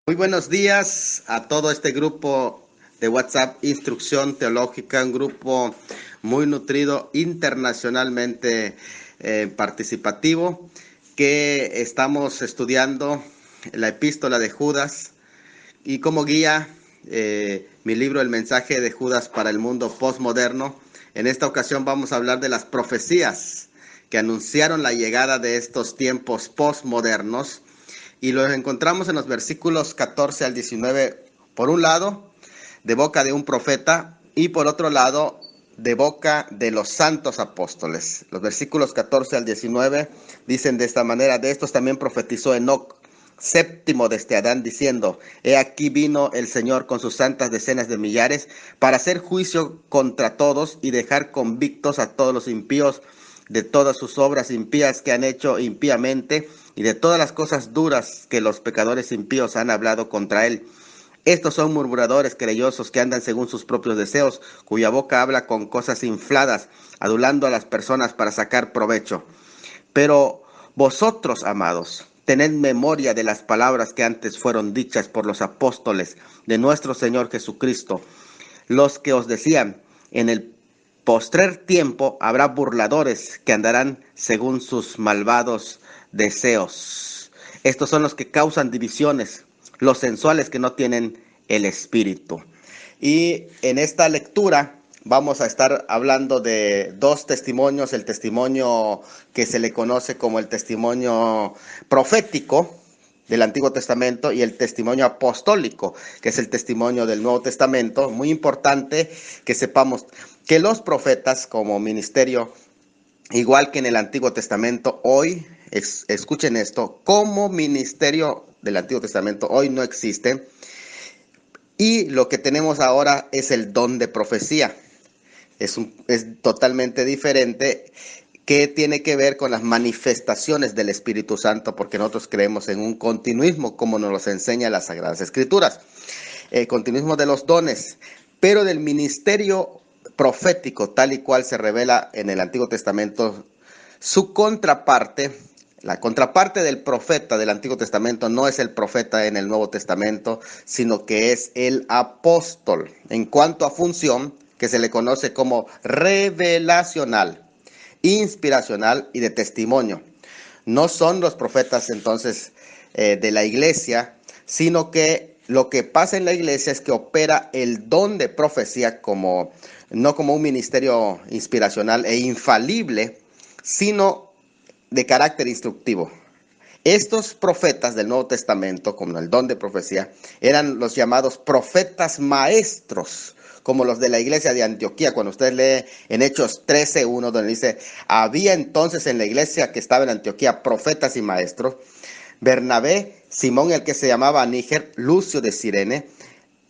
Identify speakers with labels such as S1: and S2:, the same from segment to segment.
S1: Muy buenos días a todo este grupo de WhatsApp Instrucción Teológica, un grupo muy nutrido internacionalmente participativo, que estamos estudiando la epístola de Judas y como guía mi libro El mensaje de Judas para el mundo postmoderno. En esta ocasión vamos a hablar de las profecías que anunciaron la llegada de estos tiempos postmodernos. Y los encontramos en los versículos 14 al 19, por un lado, de boca de un profeta, y por otro lado, de boca de los santos apóstoles. Los versículos 14 al 19 dicen de esta manera: de estos también profetizó Enoc, séptimo desde Adán, diciendo: he aquí vino el Señor con sus santas decenas de millares, para hacer juicio contra todos y dejar convictos a todos los impíos de todas sus obras impías que han hecho impíamente, y de todas las cosas duras que los pecadores impíos han hablado contra él. Estos son murmuradores, querellosos, que andan según sus propios deseos, cuya boca habla con cosas infladas, adulando a las personas para sacar provecho. Pero vosotros, amados, tened memoria de las palabras que antes fueron dichas por los apóstoles de nuestro Señor Jesucristo, los que os decían: en el postrer tiempo habrá burladores que andarán según sus malvados deseos. Estos son los que causan divisiones, los sensuales que no tienen el espíritu. Y en esta lectura vamos a estar hablando de dos testimonios: el testimonio que se le conoce como el testimonio profético del Antiguo Testamento, y el testimonio apostólico, que es el testimonio del Nuevo Testamento. Muy importante que sepamos que los profetas como ministerio, igual que en el Antiguo Testamento, hoy, escuchen esto, como ministerio del Antiguo Testamento, hoy no existe. Y lo que tenemos ahora es el don de profecía. Es totalmente diferente, que tiene que ver con las manifestaciones del Espíritu Santo, porque nosotros creemos en un continuismo, como nos lo enseña las Sagradas Escrituras. El continuismo de los dones, pero del ministerio profético, tal y cual se revela en el Antiguo Testamento, su contraparte. La contraparte del profeta del Antiguo Testamento no es el profeta en el Nuevo Testamento, sino que es el apóstol, en cuanto a función, que se le conoce como revelacional, inspiracional y de testimonio. No son los profetas entonces de la iglesia, sino que lo que pasa en la iglesia es que opera el don de profecía no como un ministerio inspiracional e infalible, sino de carácter instructivo. Estos profetas del Nuevo Testamento, como el don de profecía, eran los llamados profetas maestros, como los de la iglesia de Antioquía. Cuando usted lee en Hechos 13:1, donde dice: había entonces en la iglesia que estaba en Antioquía profetas y maestros, Bernabé, Simón el que se llamaba Níger, Lucio de Cirene,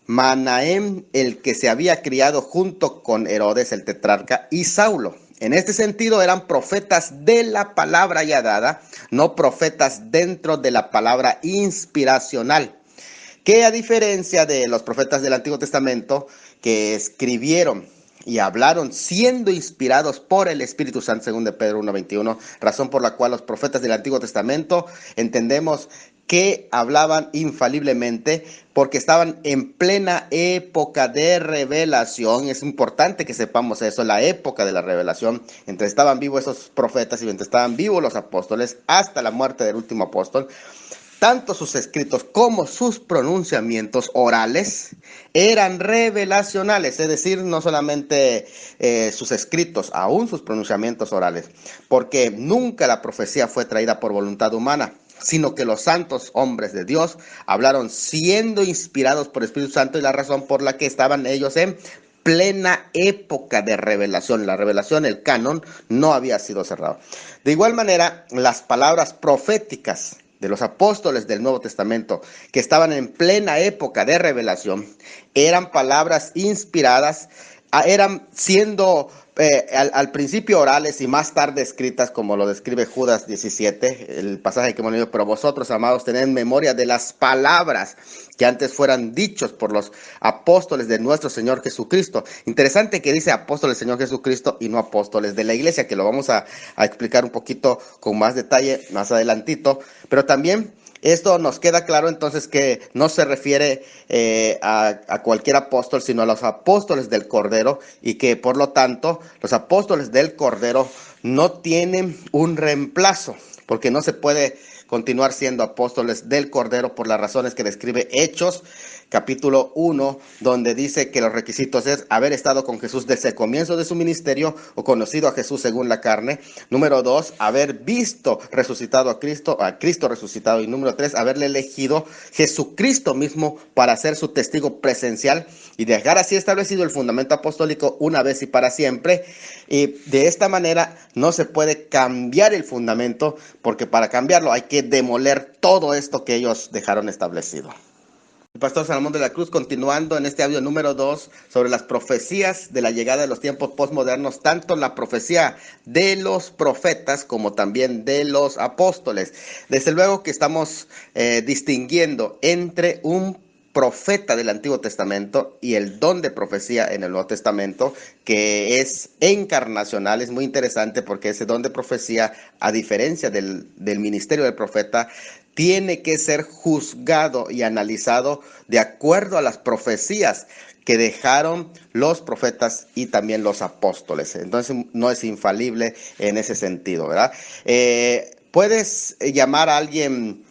S1: Manahem el que se había criado junto con Herodes el tetrarca, y Saulo. En este sentido eran profetas de la palabra ya dada, no profetas dentro de la palabra inspiracional, que a diferencia de los profetas del Antiguo Testamento, que escribieron y hablaron siendo inspirados por el Espíritu Santo, según de Pedro 1:21, razón por la cual los profetas del Antiguo Testamento entendemos que hablaban infaliblemente, porque estaban en plena época de revelación. Es importante que sepamos eso, la época de la revelación. Mientras estaban vivos esos profetas y mientras estaban vivos los apóstoles, hasta la muerte del último apóstol, tanto sus escritos como sus pronunciamientos orales eran revelacionales, es decir, no solamente sus escritos, aún sus pronunciamientos orales, porque nunca la profecía fue traída por voluntad humana, sino que los santos hombres de Dios hablaron siendo inspirados por el Espíritu Santo, y la razón por la que estaban ellos en plena época de revelación. La revelación, el canon, no había sido cerrado. De igual manera, las palabras proféticas de los apóstoles del Nuevo Testamento, que estaban en plena época de revelación, eran palabras inspiradas, eran siendo al principio orales y más tarde escritas, como lo describe Judas 17, el pasaje que hemos leído: pero vosotros, amados, tened memoria de las palabras que antes fueran dichos por los apóstoles de nuestro Señor Jesucristo. Interesante que dice apóstoles del Señor Jesucristo y no apóstoles de la iglesia, que lo vamos a explicar un poquito con más detalle más adelantito, pero también Esto nos queda claro entonces que no se refiere a cualquier apóstol, sino a los apóstoles del Cordero, y que por lo tanto los apóstoles del Cordero no tienen un reemplazo, porque no se puede continuar siendo apóstoles del Cordero por las razones que describe Hechos, capítulo 1, donde dice que los requisitos es haber estado con Jesús desde el comienzo de su ministerio o conocido a Jesús según la carne. Número 2, haber visto resucitado a Cristo resucitado. Y número 3, haberle elegido Jesucristo mismo para ser su testigo presencial y dejar así establecido el fundamento apostólico una vez y para siempre. Y de esta manera no se puede cambiar el fundamento, porque para cambiarlo hay que demoler todo esto que ellos dejaron establecido. El pastor Salomón de la Cruz, continuando en este audio número 2 sobre las profecías de la llegada de los tiempos postmodernos, tanto la profecía de los profetas como también de los apóstoles. Desde luego que estamos distinguiendo entre un profeta del Antiguo Testamento y el don de profecía en el Nuevo Testamento, que es encarnacional. Es muy interesante porque ese don de profecía, a diferencia del ministerio del profeta, tiene que ser juzgado y analizado de acuerdo a las profecías que dejaron los profetas y también los apóstoles. Entonces no es infalible en ese sentido, ¿verdad? Puedes llamar a alguien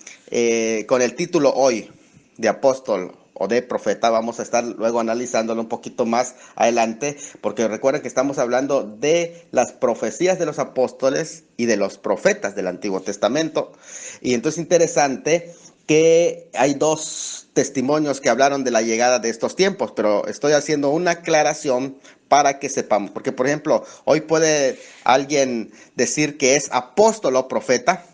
S1: con el título hoy de apóstol o de profeta. Vamos a estar luego analizándolo un poquito más adelante, porque recuerden que estamos hablando de las profecías de los apóstoles y de los profetas del Antiguo Testamento. Y entonces es interesante que hay dos testimonios que hablaron de la llegada de estos tiempos, pero estoy haciendo una aclaración para que sepamos, porque por ejemplo, hoy puede alguien decir que es apóstol o profeta.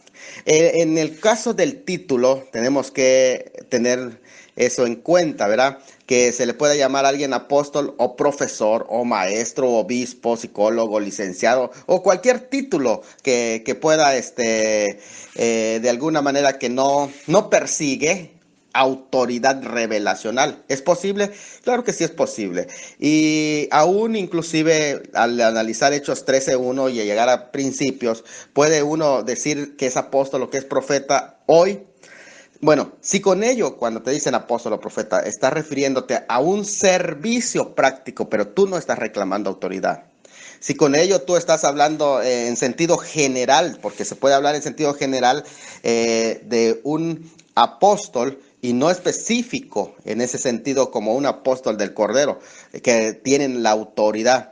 S1: En el caso del título, tenemos que tener eso en cuenta, ¿verdad? Que se le puede llamar a alguien apóstol o profesor o maestro, obispo, psicólogo, licenciado o cualquier título que pueda, de alguna manera que no persigue autoridad revelacional. ¿Es posible? Claro que sí es posible. Y aún inclusive al analizar Hechos 13:1 y llegar a principios, puede uno decir que es apóstol o que es profeta hoy. Bueno, si con ello, cuando te dicen apóstol o profeta, estás refiriéndote a un servicio práctico, pero tú no estás reclamando autoridad. Si con ello tú estás hablando en sentido general, porque se puede hablar en sentido general de un apóstol y no específico en ese sentido como un apóstol del Cordero, que tienen la autoridad,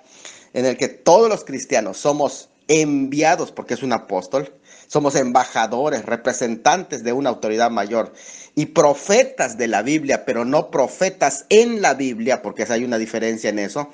S1: en el que todos los cristianos somos enviados porque es un apóstol, somos embajadores, representantes de una autoridad mayor y profetas de la Biblia, pero no profetas en la Biblia, porque hay una diferencia en eso.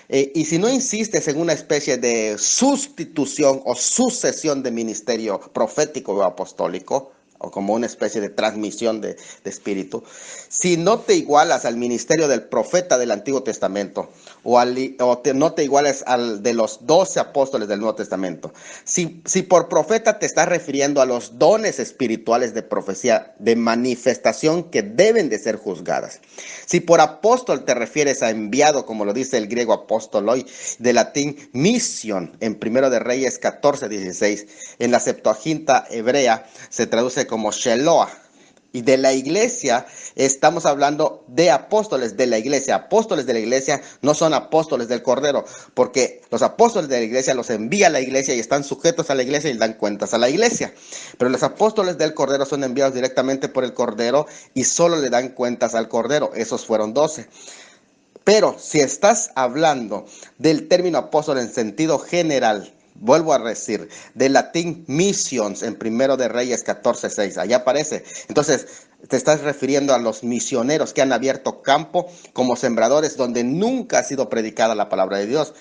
S1: Y si no insistes en una especie de sustitución o sucesión de ministerio profético o apostólico, o como una especie de transmisión de espíritu, si no te igualas al ministerio del profeta del Antiguo Testamento no te igualas al de los 12 apóstoles del Nuevo Testamento, si por profeta te estás refiriendo a los dones espirituales de profecía, de manifestación que deben de ser juzgadas, si por apóstol te refieres a enviado, como lo dice el griego apóstoloi, de latín mission, en Primero de Reyes 14:16, en la Septuaginta hebrea se traduce como Sheloah. Y de la iglesia, estamos hablando de apóstoles de la iglesia. Apóstoles de la iglesia no son apóstoles del Cordero, porque los apóstoles de la iglesia los envía la iglesia y están sujetos a la iglesia y dan cuentas a la iglesia. Pero los apóstoles del Cordero son enviados directamente por el Cordero y solo le dan cuentas al Cordero. Esos fueron 12. Pero si estás hablando del término apóstol en sentido general, vuelvo a decir, del latín missions en Primero de Reyes 14:6, allá aparece. Entonces, te estás refiriendo a los misioneros que han abierto campo como sembradores donde nunca ha sido predicada la palabra de Dios.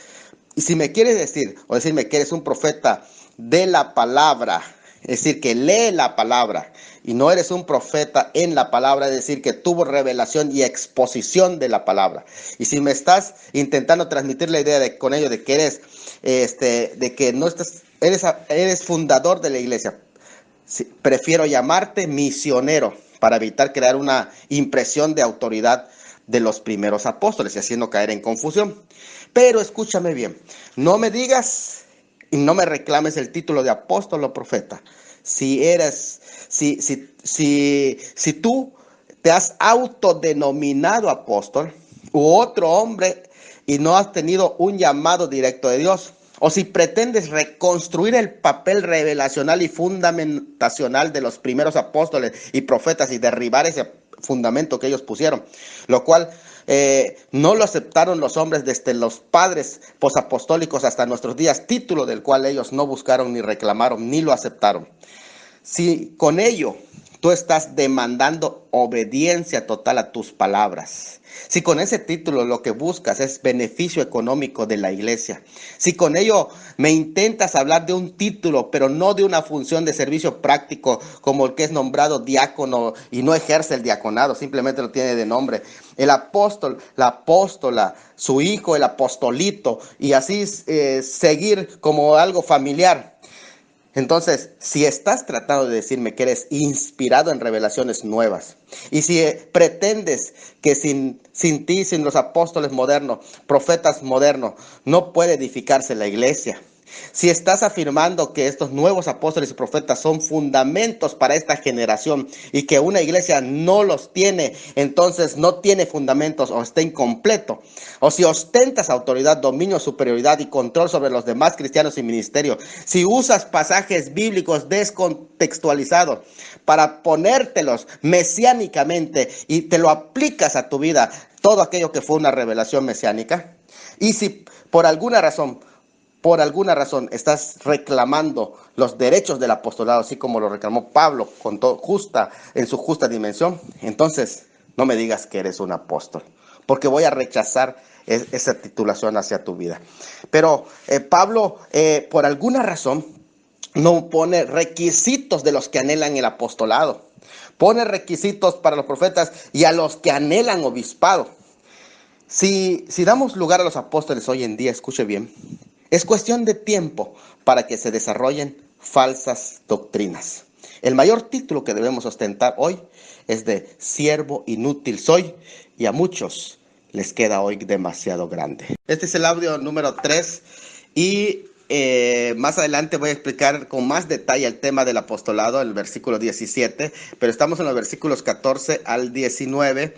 S1: Y si me quieres decir, o decirme que eres un profeta de la palabra, es decir, que lee la palabra y no eres un profeta en la palabra, es decir, que tuvo revelación y exposición de la palabra. Y si me estás intentando transmitir la idea con ello de que eres, de que no estás, eres fundador de la iglesia, prefiero llamarte misionero para evitar crear una impresión de autoridad de los primeros apóstoles y haciendo caer en confusión. Pero escúchame bien, no me digas y no me reclames el título de apóstol o profeta. Si si tú te has autodenominado apóstol u otro hombre y no has tenido un llamado directo de Dios, o si pretendes reconstruir el papel revelacional y fundamentacional de los primeros apóstoles y profetas y derribar ese fundamento que ellos pusieron, lo cual no lo aceptaron los hombres desde los padres posapostólicos hasta nuestros días, título del cual ellos no buscaron ni reclamaron ni lo aceptaron. Si con ello tú estás demandando obediencia total a tus palabras, si con ese título lo que buscas es beneficio económico de la iglesia, si con ello me intentas hablar de un título, pero no de una función de servicio práctico como el que es nombrado diácono y no ejerce el diaconado, simplemente lo tiene de nombre, el apóstol, la apóstola, su hijo, el apostolito, y así seguir como algo familiar. Entonces, si estás tratando de decirme que eres inspirado en revelaciones nuevas, y si pretendes que sin ti, sin los apóstoles modernos, profetas modernos, no puede edificarse la iglesia, si estás afirmando que estos nuevos apóstoles y profetas son fundamentos para esta generación y que una iglesia no los tiene, entonces no tiene fundamentos o está incompleto. O si ostentas autoridad, dominio, superioridad y control sobre los demás cristianos y ministerios, si usas pasajes bíblicos descontextualizados para ponértelos mesiánicamente y te lo aplicas a tu vida, todo aquello que fue una revelación mesiánica, y si por alguna razón estás reclamando los derechos del apostolado, así como lo reclamó Pablo en su justa dimensión, entonces no me digas que eres un apóstol, porque voy a rechazar esa titulación hacia tu vida. Pero Pablo, por alguna razón, no pone requisitos de los que anhelan el apostolado. Pone requisitos para los profetas y a los que anhelan obispado. Si damos lugar a los apóstoles hoy en día, escuche bien, es cuestión de tiempo para que se desarrollen falsas doctrinas. El mayor título que debemos ostentar hoy es de siervo inútil soy, y a muchos les queda hoy demasiado grande. Este es el audio número 3 y más adelante voy a explicar con más detalle el tema del apostolado, el versículo 17, pero estamos en los versículos 14 al 19.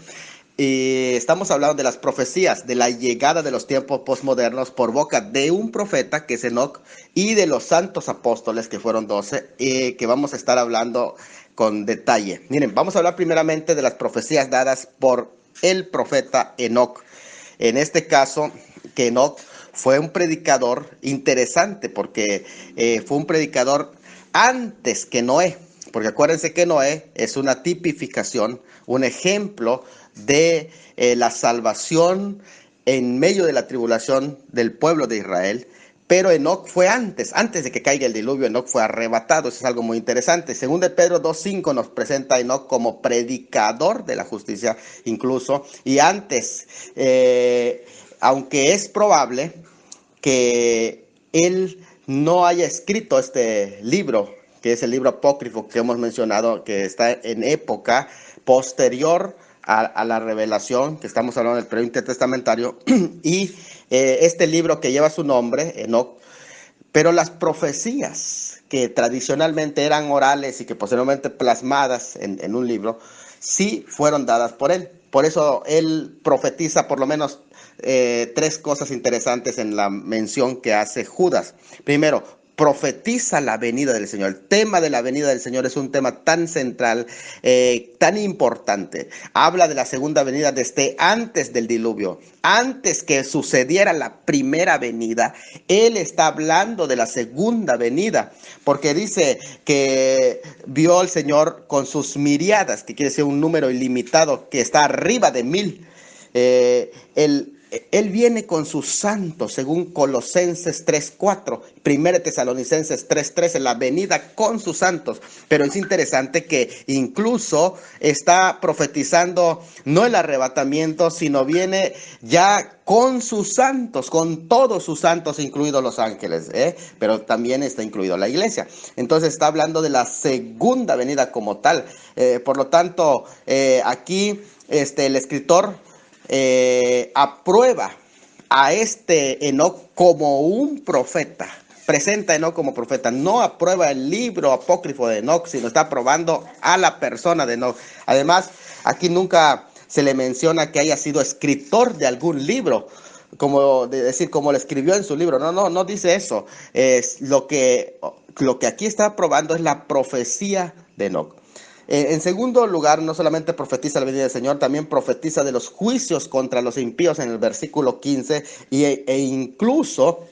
S1: Y estamos hablando de las profecías, de la llegada de los tiempos posmodernos por boca de un profeta que es Enoc y de los santos apóstoles que fueron 12, que vamos a estar hablando con detalle. Miren, vamos a hablar primeramente de las profecías dadas por el profeta Enoc. En este caso, que Enoc fue un predicador interesante porque fue un predicador antes que Noé, porque acuérdense que Noé es una tipificación, un ejemplo de la salvación en medio de la tribulación del pueblo de Israel, pero Enoc fue antes de que caiga el diluvio. Enoc fue arrebatado, eso es algo muy interesante. Según de Pedro 2:5 nos presenta a Enoc como predicador de la justicia incluso, y antes, aunque es probable que él no haya escrito este libro, que es el libro apócrifo que hemos mencionado, que está en época posterior a la revelación, que estamos hablando del periodo intertestamentario, y este libro que lleva su nombre, Enoc, pero las profecías que tradicionalmente eran orales y que posteriormente plasmadas en un libro, sí fueron dadas por él. Por eso él profetiza por lo menos 3 cosas interesantes en la mención que hace Judas. Primero, profetiza la venida del Señor. El tema de la venida del Señor es un tema tan central, tan importante. Habla de la segunda venida desde antes del diluvio, antes que sucediera la primera venida. Él está hablando de la segunda venida, porque dice que vio al Señor con sus miriadas, que quiere decir un número ilimitado, que está arriba de 1000. Él viene con sus santos, según Colosenses 3:4, 1 Tesalonicenses 3:13, la venida con sus santos. Pero es interesante que incluso está profetizando no el arrebatamiento, sino viene ya con sus santos, con todos sus santos, incluidos los ángeles, pero también está incluido la iglesia. Entonces está hablando de la segunda venida como tal. Por lo tanto, aquí el escritor aprueba a este Enoc como un profeta, presenta a Enoc como profeta. No aprueba el libro apócrifo de Enoc, sino está aprobando a la persona de Enoc. Además, aquí nunca se le menciona que haya sido escritor de algún libro, como de decir, como lo escribió en su libro. No dice eso. Es lo que aquí está aprobando es la profecía de Enoc. En segundo lugar, no solamente profetiza la venida del Señor, también profetiza de los juicios contra los impíos en el versículo 15 e incluso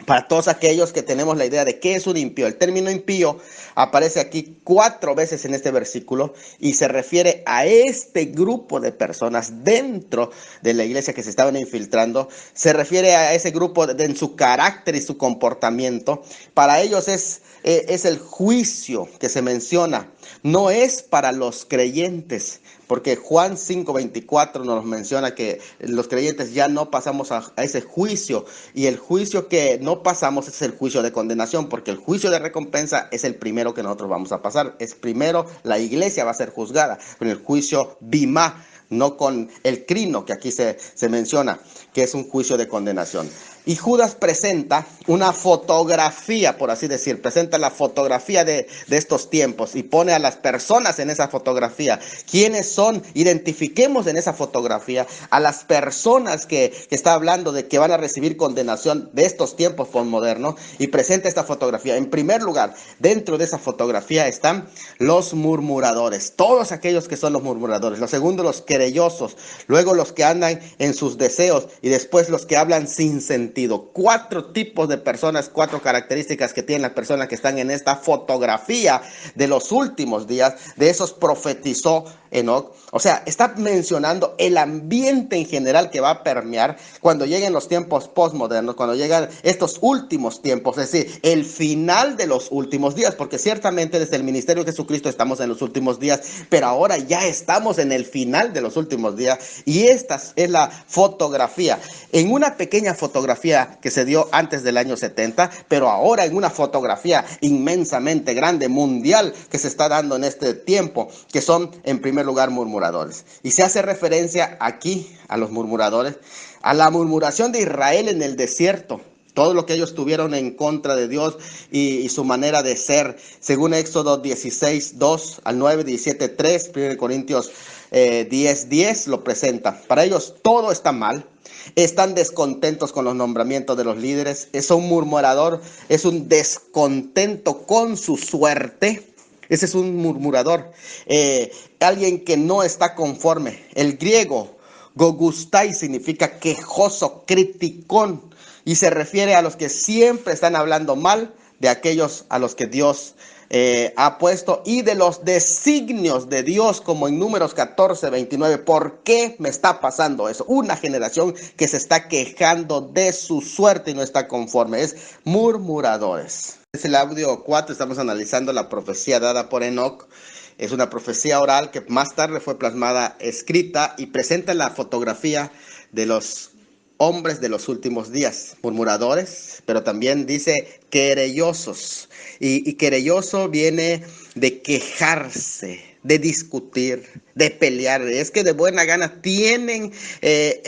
S1: para todos aquellos que tenemos la idea de qué es un impío. El término impío aparece aquí 4 veces en este versículo y se refiere a este grupo de personas dentro de la iglesia que se estaban infiltrando. Se refiere a ese grupo en su carácter y su comportamiento. Para ellos es el juicio que se menciona. No es para los creyentes, porque Juan 5:24 nos menciona que los creyentes ya no pasamos a ese juicio, y el juicio que no pasamos es el juicio de condenación, porque el juicio de recompensa es el primero que nosotros vamos a pasar. Es primero la iglesia va a ser juzgada con el juicio bimá, no con el crino que aquí se menciona, que es un juicio de condenación. Y Judas presenta una fotografía, por así decir, presenta la fotografía de estos tiempos y pone a las personas en esa fotografía. ¿Quiénes son? Identifiquemos en esa fotografía a las personas que está hablando de que van a recibir condenación de estos tiempos postmodernos, y presenta esta fotografía. En primer lugar, dentro de esa fotografía están los murmuradores, todos aquellos que son los murmuradores. Lo segundo, los querellosos, luego los que andan en sus deseos, y después los que hablan sin sentido. 4 tipos de personas, 4 características que tienen las personas que están en esta fotografía de los últimos días. De esos profetizó Enoc. O sea, está mencionando el ambiente en general que va a permear cuando lleguen los tiempos postmodernos, cuando llegan estos últimos tiempos, es decir, el final de los últimos días, porque ciertamente desde el ministerio de Jesucristo estamos en los últimos días, pero ahora ya estamos en el final de los últimos días, y esta es la fotografía. En una pequeña fotografía que se dio antes del año 70, pero ahora en una fotografía inmensamente grande, mundial, que se está dando en este tiempo, que son en primer lugar murmuradores. Y se hace referencia aquí a los murmuradores, a la murmuración de Israel en el desierto, todo lo que ellos tuvieron en contra de Dios y su manera de ser, según Éxodo 16:2 al 9, 17:3, 1 Corintios 10:10 lo presenta. Para ellos todo está mal. Están descontentos con los nombramientos de los líderes. Es un murmurador, es un descontento con su suerte. Ese es un murmurador, alguien que no está conforme. El griego gogustai significa quejoso, criticón, y se refiere a los que siempre están hablando mal de aquellos a los que Dios ha puesto, y de los designios de Dios, como en Números 14:29. ¿Por qué me está pasando eso? Una generación que se está quejando de su suerte y no está conforme. Es murmuradores. Es el audio 4, estamos analizando la profecía dada por Enoc. Es una profecía oral que más tarde fue plasmada escrita y presenta la fotografía de los hombres de los últimos días, murmuradores, pero también dice querellosos. Y querelloso viene de quejarse, de discutir, de pelear. Es que de buena gana tienen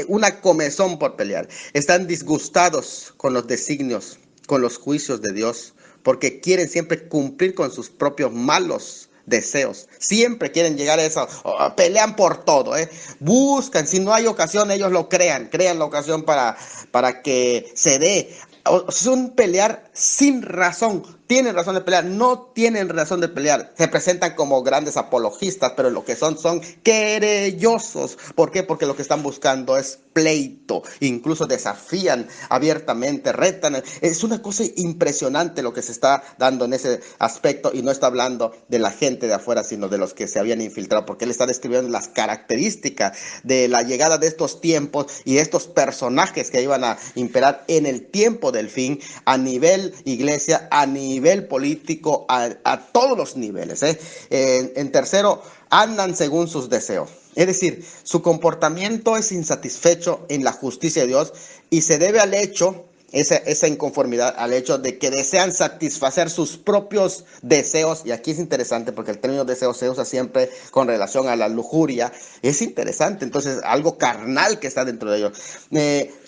S1: una comezón por pelear. Están disgustados con los designios, con los juicios de Dios, porque quieren siempre cumplir con sus propios malos deseos. Siempre quieren llegar a eso. Pelean por todo, buscan, si no hay ocasión, ellos lo crean la ocasión para que se dé. Son pelear sin razón. Tienen razón de pelear, no tienen razón de pelear. Se presentan como grandes apologistas, pero lo que son querellosos. ¿Por qué? Porque lo que están buscando es pleito. Incluso desafían abiertamente, retan. Es una cosa impresionante lo que se está dando en ese aspecto, y no está hablando de la gente de afuera, sino de los que se habían infiltrado, porque él está describiendo las características de la llegada de estos tiempos y estos personajes que iban a imperar en el tiempo del fin, a nivel iglesia, a nivel político, a todos los niveles. En tercero, andan según sus deseos. Es decir, su comportamiento es insatisfecho en la justicia de Dios, y se debe al hecho esa inconformidad al hecho de que desean satisfacer sus propios deseos. Y aquí es interesante porque el término deseo se usa siempre con relación a la lujuria. Es interesante, entonces, algo carnal que está dentro de ellos.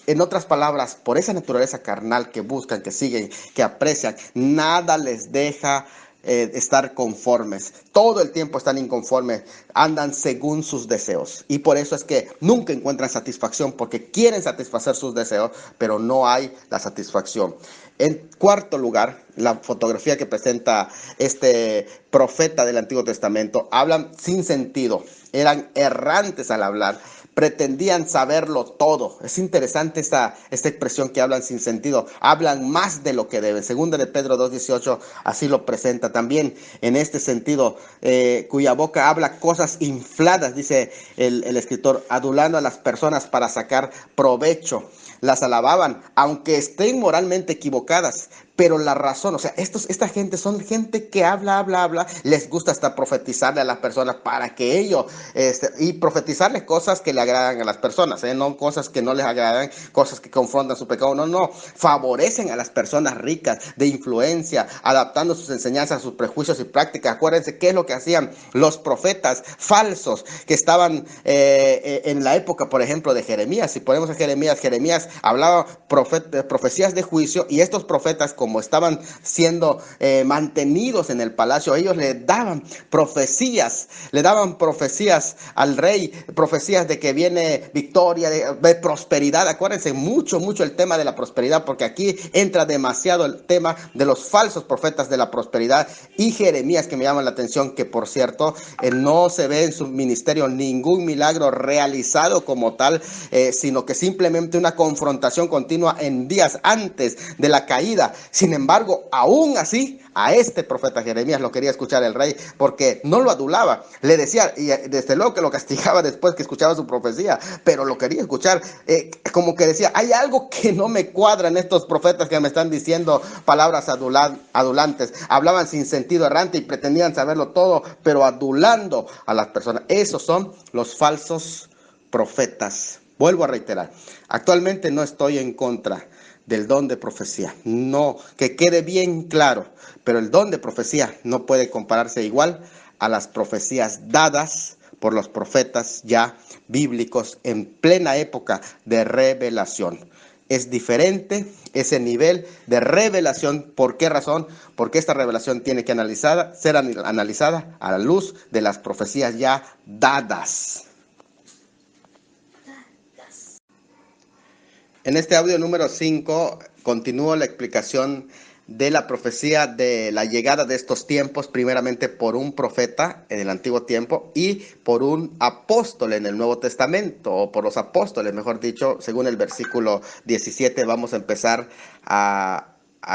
S1: En otras palabras, por esa naturaleza carnal que buscan, que siguen, que aprecian, nada les deja estar conformes. Todo el tiempo están inconformes, andan según sus deseos. Y por eso es que nunca encuentran satisfacción, porque quieren satisfacer sus deseos, pero no hay la satisfacción. En cuarto lugar, la fotografía que presenta este profeta del Antiguo Testamento, hablan sin sentido, eran errantes al hablar, pretendían saberlo todo. Es interesante esta expresión que hablan sin sentido. Hablan más de lo que deben. Segunda de Pedro 2:18 así lo presenta también en este sentido, cuya boca habla cosas infladas, dice el escritor, adulando a las personas para sacar provecho. Las alababan, aunque estén moralmente equivocadas, pero la razón, o sea, esta gente son gente que habla, les gusta hasta profetizarle a las personas para que ellos, y profetizarles cosas que le agradan a las personas, no cosas que no les agradan, cosas que confrontan su pecado, no, favorecen a las personas ricas de influencia, adaptando sus enseñanzas a sus prejuicios y prácticas. Acuérdense qué es lo que hacían los profetas falsos que estaban en la época, por ejemplo, de Jeremías. Si ponemos a Jeremías hablaba profecías de juicio, y estos profetas, como estaban siendo mantenidos en el palacio, ellos le daban profecías al rey, profecías de que viene victoria, de prosperidad. Acuérdense mucho el tema de la prosperidad, porque aquí entra demasiado el tema de los falsos profetas de la prosperidad. Y Jeremías, que me llama la atención, que por cierto, no se ve en su ministerio ningún milagro realizado como tal, sino que simplemente una confrontación continua en días antes de la caída. Sin embargo, aún así, a este profeta Jeremías lo quería escuchar el rey, porque no lo adulaba, le decía, y desde luego que lo castigaba después que escuchaba su profecía, pero lo quería escuchar, como que decía, hay algo que no me cuadra en estos profetas que me están diciendo palabras adulantes. Hablaban sin sentido errante y pretendían saberlo todo, pero adulando a las personas. Esos son los falsos profetas. Vuelvo a reiterar, actualmente no estoy en contra del don de profecía, no, que quede bien claro, pero el don de profecía no puede compararse igual a las profecías dadas por los profetas ya bíblicos en plena época de revelación. Es diferente ese nivel de revelación. ¿Por qué razón? Porque esta revelación tiene que ser analizada a la luz de las profecías ya dadas. En este audio número 5 continúo la explicación de la profecía de la llegada de estos tiempos, primeramente por un profeta en el Antiguo Tiempo y por un apóstol en el Nuevo Testamento, o por los apóstoles, mejor dicho. Según el versículo 17 vamos a empezar a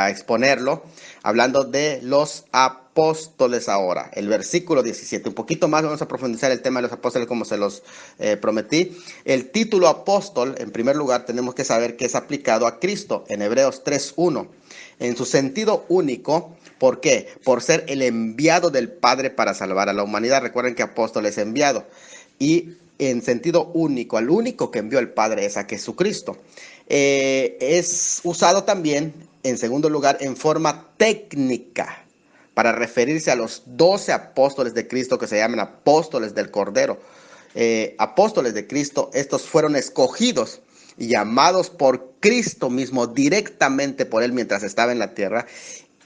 S1: exponerlo, hablando de los apóstoles ahora. El versículo 17, un poquito más vamos a profundizar el tema de los apóstoles como se los prometí. El título apóstol, en primer lugar, tenemos que saber que es aplicado a Cristo en Hebreos 3:1, en su sentido único. ¿Por qué? Por ser el enviado del Padre para salvar a la humanidad. Recuerden que apóstol es enviado. Y en sentido único, al único que envió el Padre es a Jesucristo. Es usado también, en segundo lugar, en forma técnica, para referirse a los 12 apóstoles de Cristo, que se llaman apóstoles del Cordero. Apóstoles de Cristo, estos fueron escogidos y llamados por Cristo mismo, directamente por Él mientras estaba en la tierra.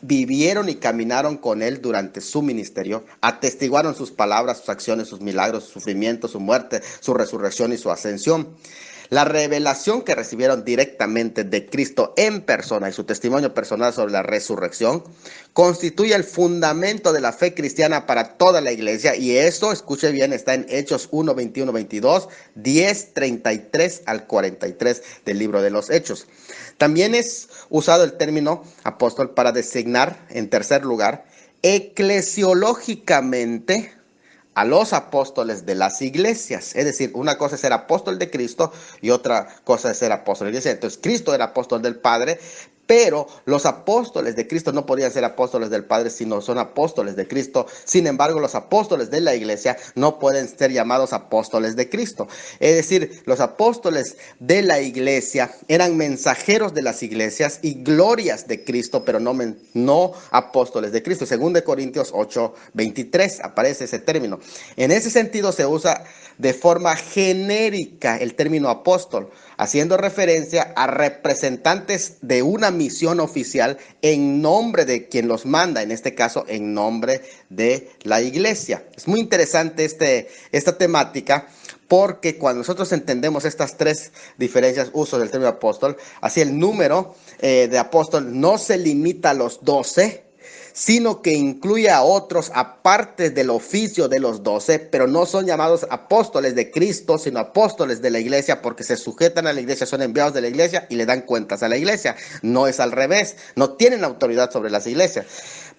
S1: Vivieron y caminaron con Él durante su ministerio, atestiguaron sus palabras, sus acciones, sus milagros, su sufrimiento, su muerte, su resurrección y su ascensión. La revelación que recibieron directamente de Cristo en persona y su testimonio personal sobre la resurrección constituye el fundamento de la fe cristiana para toda la iglesia, y eso, escuche bien, está en Hechos 1, 21, 22, 10, 33 al 43 del libro de los Hechos. También es usado el término apóstol para designar, en tercer lugar, eclesiológicamente a los apóstoles de las iglesias. Es decir, una cosa es ser apóstol de Cristo y otra cosa es ser apóstol de la iglesia. Entonces, Cristo era apóstol del Padre, pero los apóstoles de Cristo no podían ser apóstoles del Padre, sino son apóstoles de Cristo. Sin embargo, los apóstoles de la iglesia no pueden ser llamados apóstoles de Cristo. Es decir, los apóstoles de la iglesia eran mensajeros de las iglesias y glorias de Cristo, pero no apóstoles de Cristo. Según de Corintios 8:23 aparece ese término. En ese sentido se usa de forma genérica el término apóstol, haciendo referencia a representantes de una misión oficial en nombre de quien los manda, en este caso en nombre de la iglesia. Es muy interesante esta temática, porque cuando nosotros entendemos estas tres diferencias, uso del término apóstol, así el número de apóstol no se limita a los 12, sino que incluye a otros aparte del oficio de los 12, pero no son llamados apóstoles de Cristo, sino apóstoles de la iglesia, porque se sujetan a la iglesia, son enviados de la iglesia y le dan cuentas a la iglesia. No es al revés, no tienen autoridad sobre las iglesias.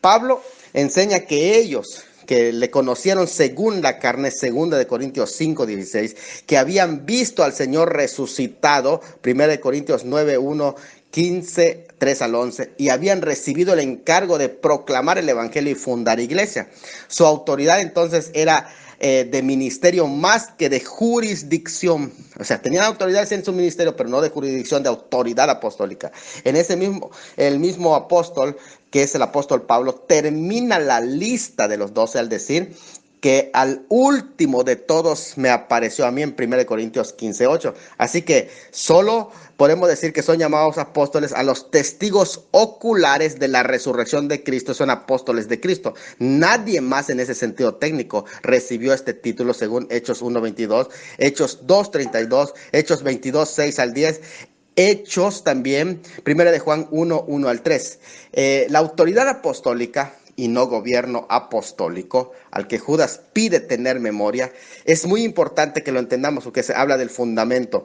S1: Pablo enseña que ellos, que le conocieron según la carne, segunda de Corintios 5:16, que habían visto al Señor resucitado, primera de Corintios 9:1, 15, 3 al 11, y habían recibido el encargo de proclamar el evangelio y fundar iglesia. Su autoridad entonces era de ministerio más que de jurisdicción. O sea, tenían autoridades en su ministerio, pero no de jurisdicción, de autoridad apostólica. El mismo apóstol, que es el apóstol Pablo, termina la lista de los 12 al decir que al último de todos me apareció a mí en 1 Corintios 15:8. Así que solo podemos decir que son llamados apóstoles a los testigos oculares de la resurrección de Cristo, son apóstoles de Cristo. Nadie más en ese sentido técnico recibió este título según Hechos 1:22, Hechos 2:32, Hechos 22:6 al 10. Hechos también, 1 de Juan 1:1 al 3. La autoridad apostólica y no gobierno apostólico, al que Judas pide tener memoria, es muy importante que lo entendamos, porque se habla del fundamento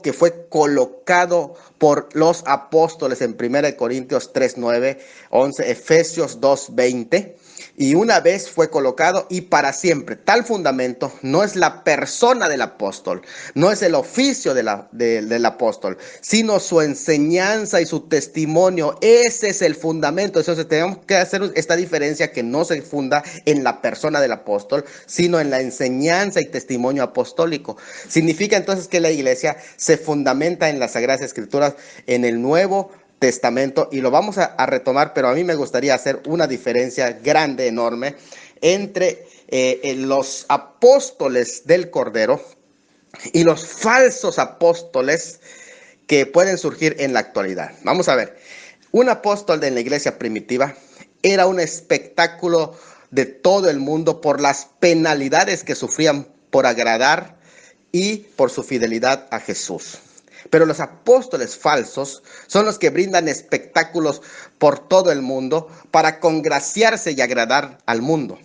S1: que fue colocado por los apóstoles en 1 Corintios 3:9, 11, Efesios 2:20, y una vez fue colocado y para siempre. Tal fundamento no es la persona del apóstol, no es el oficio del apóstol, sino su enseñanza y su testimonio. Ese es el fundamento. Entonces tenemos que hacer esta diferencia, que no se funda en la persona del apóstol, sino en la enseñanza y testimonio apostólico. Significa entonces que la iglesia se fundamenta en las Sagradas Escrituras, en el Nuevo Testamento, y lo vamos a retomar, pero a mí me gustaría hacer una diferencia grande, enorme, entre los apóstoles del Cordero y los falsos apóstoles que pueden surgir en la actualidad. Vamos a ver, un apóstol de la iglesia primitiva era un espectáculo de todo el mundo por las penalidades que sufrían por agradar y por su fidelidad a Jesús. Pero los apóstoles falsos son los que brindan espectáculos por todo el mundo para congraciarse y agradar al mundo.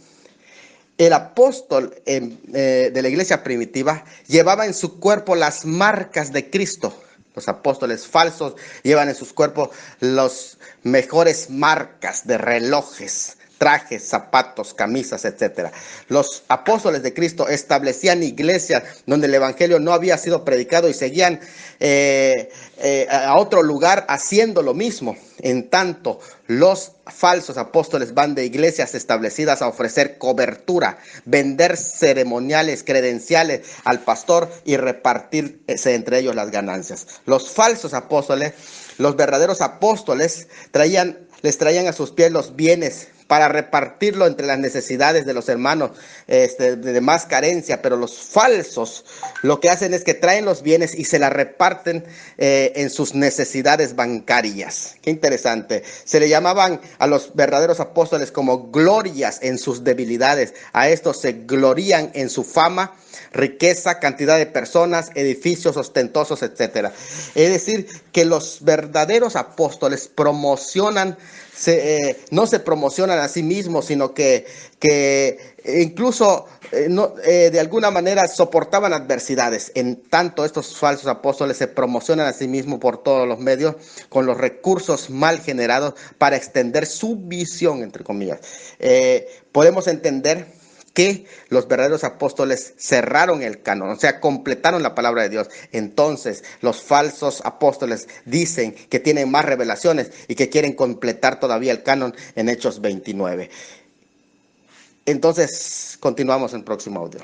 S1: El apóstol de la iglesia primitiva llevaba en su cuerpo las marcas de Cristo. Los apóstoles falsos llevan en sus cuerpos las mejores marcas de relojes, trajes, zapatos, camisas, etc. Los apóstoles de Cristo establecían iglesias donde el evangelio no había sido predicado y seguían a otro lugar haciendo lo mismo. En tanto, los falsos apóstoles van de iglesias establecidas a ofrecer cobertura, vender ceremoniales, credenciales al pastor y repartirse entre ellos las ganancias. Los falsos apóstoles, los verdaderos apóstoles les traían a sus pies los bienes para repartirlo entre las necesidades de los hermanos de más carencia, pero los falsos lo que hacen es que traen los bienes y se la reparten en sus necesidades bancarias. Qué interesante. Se le llamaban a los verdaderos apóstoles como glorias en sus debilidades. A estos se glorían en su fama, riqueza, cantidad de personas, edificios ostentosos, etc. Es decir, que los verdaderos apóstoles no se promocionan a sí mismos, sino que incluso de alguna manera soportaban adversidades. En tanto, estos falsos apóstoles se promocionan a sí mismos por todos los medios, con los recursos mal generados para extender su visión, entre comillas. Podemos entender que los verdaderos apóstoles cerraron el canon, o sea, completaron la palabra de Dios. Entonces, los falsos apóstoles dicen que tienen más revelaciones y que quieren completar todavía el canon en Hechos 29. Entonces, continuamos en el próximo audio.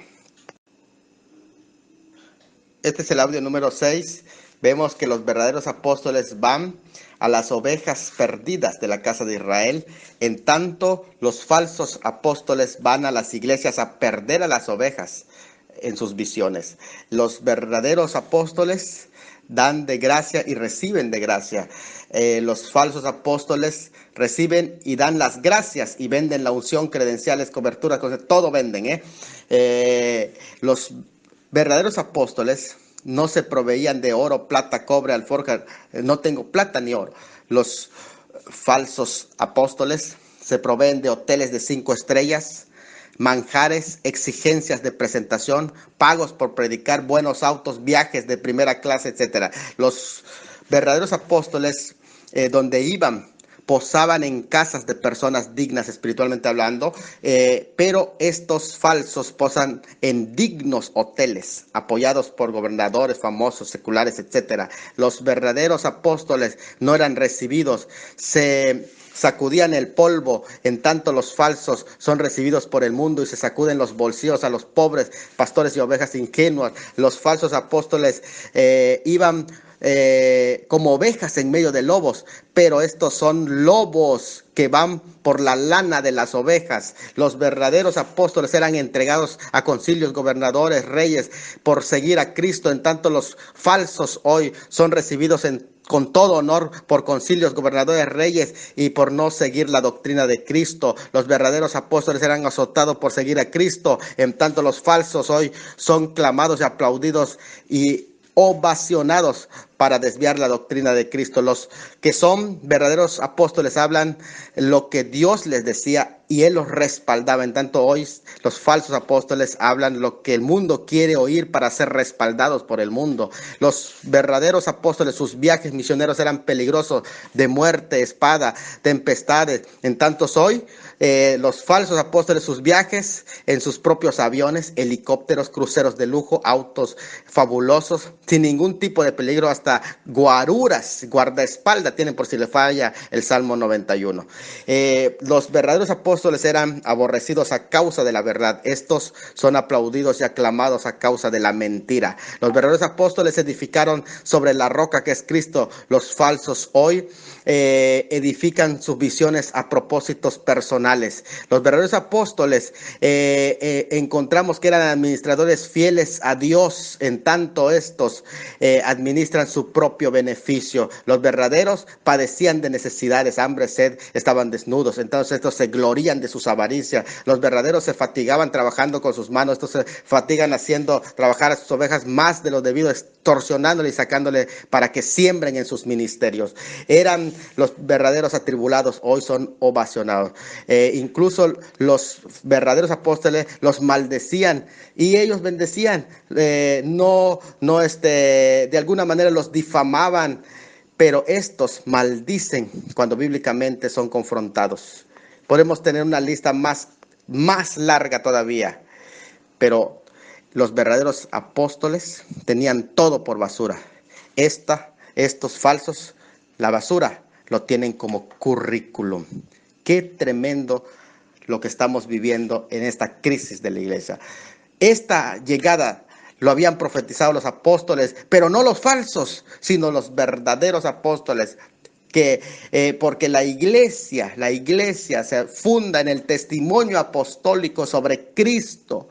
S1: Este es el audio número 6. Vemos que los verdaderos apóstoles van a las ovejas perdidas de la casa de Israel. En tanto, los falsos apóstoles van a las iglesias a perder a las ovejas en sus visiones. Los verdaderos apóstoles dan de gracia y reciben de gracia. Los falsos apóstoles reciben y dan las gracias y venden la unción, credenciales, cobertura, todo venden. Los verdaderos apóstoles no se proveían de oro, plata, cobre, alforja. No tengo plata ni oro. Los falsos apóstoles se proveen de hoteles de 5 estrellas, manjares, exigencias de presentación, pagos por predicar, buenos autos, viajes de primera clase, etc. Los verdaderos apóstoles, donde iban, posaban en casas de personas dignas espiritualmente hablando, pero estos falsos posan en dignos hoteles, apoyados por gobernadores famosos, seculares, etc. Los verdaderos apóstoles no eran recibidos, se sacudían el polvo, en tanto los falsos son recibidos por el mundo y se sacuden los bolsillos a los pobres, pastores y ovejas ingenuas. Los falsos apóstoles iban como ovejas en medio de lobos, pero estos son lobos que van por la lana de las ovejas. Los verdaderos apóstoles eran entregados a concilios, gobernadores, reyes, por seguir a Cristo, en tanto los falsos hoy son recibidos con todo honor por concilios, gobernadores, reyes y por no seguir la doctrina de Cristo. Los verdaderos apóstoles eran azotados por seguir a Cristo, en tanto los falsos hoy son clamados y aplaudidos y ovacionados para desviar la doctrina de Cristo. Los que son verdaderos apóstoles hablan lo que Dios les decía y Él los respaldaba. En tanto hoy los falsos apóstoles hablan lo que el mundo quiere oír para ser respaldados por el mundo. Los verdaderos apóstoles, sus viajes misioneros eran peligrosos, de muerte, espada, tempestades. En tanto hoy los falsos apóstoles, sus viajes en sus propios aviones, helicópteros, cruceros de lujo, autos fabulosos, sin ningún tipo de peligro, hasta guaruras, guardaespaldas tienen por si le falla el Salmo 91. Los verdaderos apóstoles eran aborrecidos a causa de la verdad. Estos son aplaudidos y aclamados a causa de la mentira. Los verdaderos apóstoles edificaron sobre la roca que es Cristo. Los falsos hoy edifican sus visiones a propósitos personales. Los verdaderos apóstoles encontramos que eran administradores fieles a Dios, en tanto estos administran su propio beneficio. Los verdaderos padecían de necesidades, hambre, sed, estaban desnudos. Entonces estos se glorían de sus avaricias. Los verdaderos se fatigaban trabajando con sus manos. Estos se fatigan haciendo trabajar a sus ovejas más de lo debido, extorsionándole y sacándole para que siembren en sus ministerios. Eran los verdaderos atribulados, hoy son ovacionados. Incluso los verdaderos apóstoles los maldecían y ellos bendecían. De alguna manera los difamaban, pero estos maldicen cuando bíblicamente son confrontados. Podemos tener una lista más larga todavía, pero los verdaderos apóstoles tenían todo por basura. Estos falsos, la basura, lo tienen como currículum. Qué tremendo lo que estamos viviendo en esta crisis de la iglesia. Esta llegada lo habían profetizado los apóstoles, pero no los falsos, sino los verdaderos apóstoles. Porque la iglesia se funda en el testimonio apostólico sobre Cristo.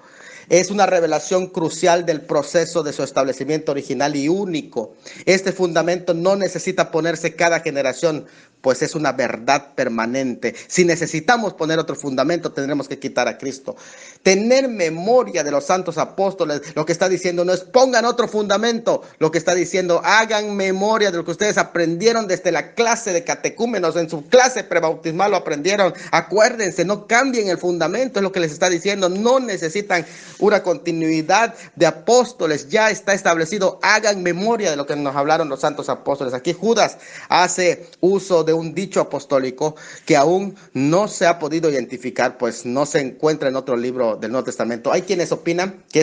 S1: Es una revelación crucial del proceso de su establecimiento original y único. Este fundamento no necesita ponerse cada generación, pues es una verdad permanente. Si necesitamos poner otro fundamento, tendremos que quitar a Cristo. Tener memoria de los santos apóstoles, lo que está diciendo no es pongan otro fundamento, lo que está diciendo hagan memoria de lo que ustedes aprendieron desde la clase de catecúmenos, en su clase prebautismal lo aprendieron. Acuérdense, no cambien el fundamento, es lo que les está diciendo. No necesitan una continuidad de apóstoles, ya está establecido. Hagan memoria de lo que nos hablaron los santos apóstoles. Aquí Judas hace uso de un dicho apostólico que aún no se ha podido identificar, pues no se encuentra en otro libro del Nuevo Testamento. Hay quienes opinan que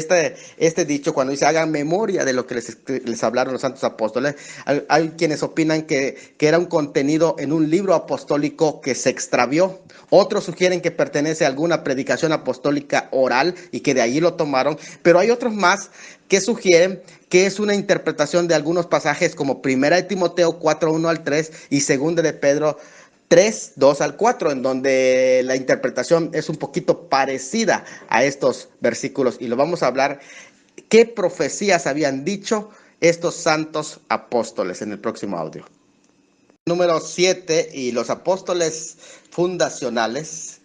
S1: este dicho, cuando dice hagan memoria de lo que les hablaron los santos apóstoles, hay quienes opinan que era un contenido en un libro apostólico que se extravió. Otros sugieren que pertenece a alguna predicación apostólica oral y que de allí lo tomaron, pero hay otros más que sugieren que es una interpretación de algunos pasajes como 1 de Timoteo 4:1 al 3 y 2 de Pedro 3:2 al 4, en donde la interpretación es un poquito parecida a estos versículos, y lo vamos a hablar, qué profecías habían dicho estos santos apóstoles en el próximo audio. Número 7, y los apóstoles fundacionales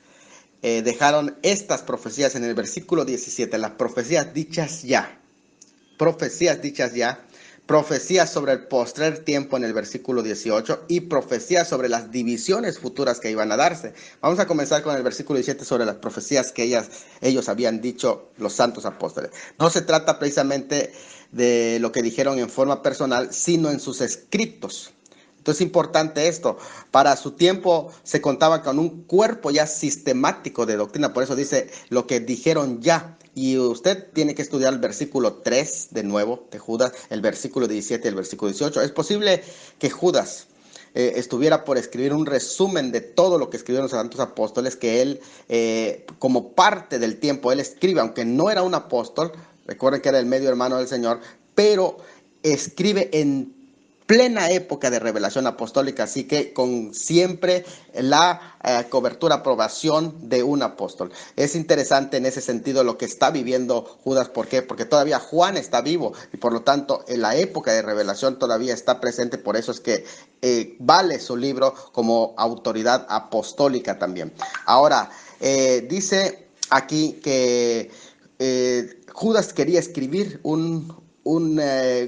S1: dejaron estas profecías en el versículo 17, las profecías dichas ya, profecías sobre el postrer tiempo en el versículo 18 y profecías sobre las divisiones futuras que iban a darse. Vamos a comenzar con el versículo 17 sobre las profecías que ellos habían dicho, los santos apóstoles. No se trata precisamente de lo que dijeron en forma personal, sino en sus escritos. Entonces es importante esto. Para su tiempo se contaba con un cuerpo ya sistemático de doctrina. Por eso dice lo que dijeron ya. Y usted tiene que estudiar el versículo 3 de nuevo de Judas, el versículo 17 y el versículo 18. Es posible que Judas estuviera por escribir un resumen de todo lo que escribieron los santos apóstoles, que él, como parte del tiempo, él escribe, aunque no era un apóstol. Recuerden que era el medio hermano del Señor, pero escribe en plena época de revelación apostólica, así que con siempre la cobertura, aprobación de un apóstol. Es interesante en ese sentido lo que está viviendo Judas. ¿Por qué? Porque todavía Juan está vivo y por lo tanto en la época de revelación todavía está presente. Por eso es que vale su libro como autoridad apostólica también. Ahora, dice aquí que Judas quería escribir un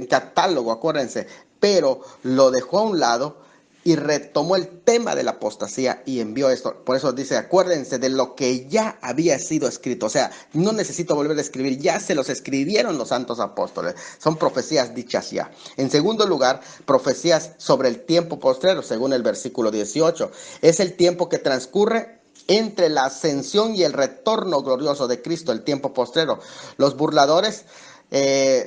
S1: catálogo, acuérdense, pero lo dejó a un lado y retomó el tema de la apostasía y envió esto. Por eso dice, acuérdense de lo que ya había sido escrito. O sea, no necesito volver a escribir, ya se los escribieron los santos apóstoles. Son profecías dichas ya. En segundo lugar, profecías sobre el tiempo postrero, según el versículo 18. Es el tiempo que transcurre entre la ascensión y el retorno glorioso de Cristo, el tiempo postrero. Los burladores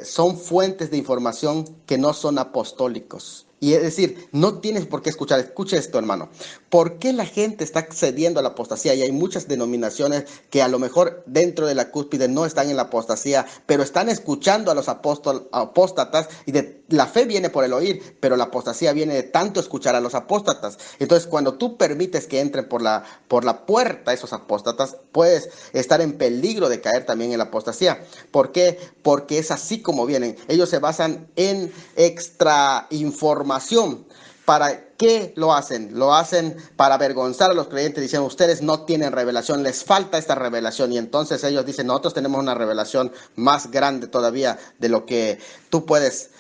S1: son fuentes de información que no son apostólicos. Y es decir, no tienes por qué escuchar. Escucha esto, hermano. ¿Por qué la gente está cediendo a la apostasía? Y hay muchas denominaciones que a lo mejor dentro de la cúspide no están en la apostasía, pero están escuchando a los apóstatas, y la fe viene por el oír, pero la apostasía viene de tanto escuchar a los apóstatas. Entonces, cuando tú permites que entren por la puerta esos apóstatas, puedes estar en peligro de caer también en la apostasía. ¿Por qué? Porque es así como vienen. Ellos se basan en extra información. ¿Para qué lo hacen? Lo hacen para avergonzar a los creyentes, diciendo, ustedes no tienen revelación, les falta esta revelación. Y entonces ellos dicen, nosotros tenemos una revelación más grande todavía de lo que tú puedes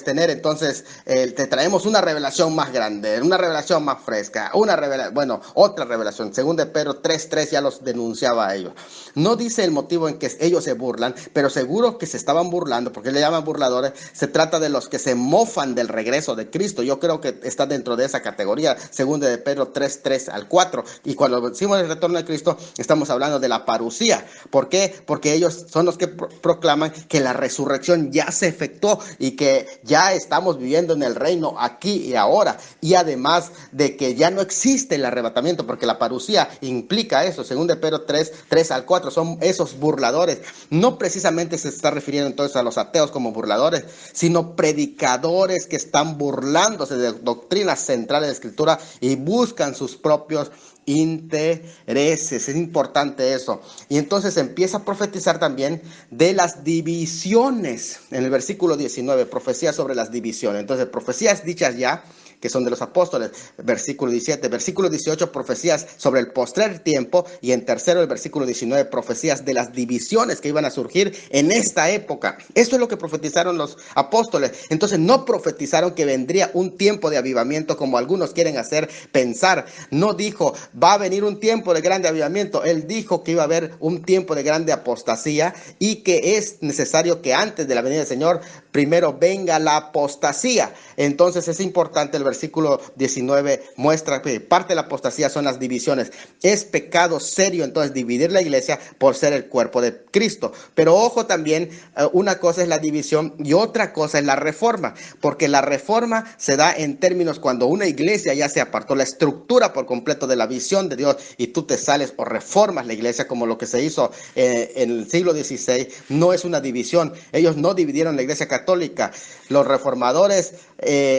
S1: tener. Entonces te traemos una revelación más grande, una revelación más fresca, otra revelación. Según de Pedro 3:3 ya los denunciaba a ellos. No dice el motivo en que ellos se burlan, pero seguro que se estaban burlando, porque le llaman burladores. Se trata de los que se mofan del regreso de Cristo. Yo creo que está dentro de esa categoría, según de Pedro 3:3 al 4. Y cuando decimos el retorno de Cristo, estamos hablando de la parucía. ¿Por qué? Porque ellos son los que proclaman que la resurrección ya se efectuó y que ya estamos viviendo en el reino aquí y ahora, y además de que ya no existe el arrebatamiento, porque la parucía implica eso. Según de Pedro 3 al 4, son esos burladores. No precisamente se está refiriendo entonces a los ateos como burladores, sino predicadores que están burlándose de doctrinas centrales de la Escritura y buscan sus propios intereses. Es importante eso. Y entonces empieza a profetizar también de las divisiones. En el versículo 19, profecías sobre las divisiones. Entonces, profecías dichas ya, que son de los apóstoles, versículo 17, versículo 18, profecías sobre el postrer tiempo, y en tercero, el versículo 19, profecías de las divisiones que iban a surgir en esta época. Esto es lo que profetizaron los apóstoles. Entonces, no profetizaron que vendría un tiempo de avivamiento como algunos quieren hacer pensar. No dijo, va a venir un tiempo de grande avivamiento. Él dijo que iba a haber un tiempo de grande apostasía y que es necesario que antes de la venida del Señor primero venga la apostasía. Entonces es importante el versículo 19 muestra que parte de la apostasía son las divisiones. Es pecado serio entonces dividir la iglesia por ser el cuerpo de Cristo. Pero ojo también, una cosa es la división y otra cosa es la reforma, porque la reforma se da en términos cuando una iglesia ya se apartó la estructura por completo de la visión de Dios y tú te sales o reformas la iglesia como lo que se hizo en el siglo XVI. No es una división. Ellos no dividieron la iglesia católica. Los reformadores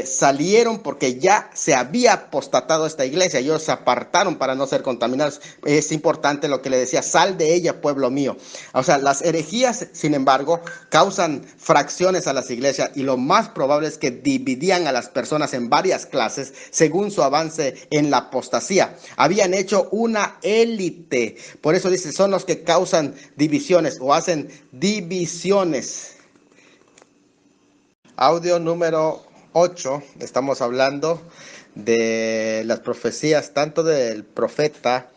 S1: salieron porque ya se había apostatado esta iglesia. Ellos se apartaron para no ser contaminados. Es importante lo que le decía: sal de ella, pueblo mío. O sea, las herejías, sin embargo, causan fracciones a las iglesias y lo más probable es que dividían a las personas en varias clases según su avance en la apostasía. Habían hecho una élite. Por eso dice, son los que causan divisiones o hacen divisiones. Audio número 8, estamos hablando de las profecías tanto del profeta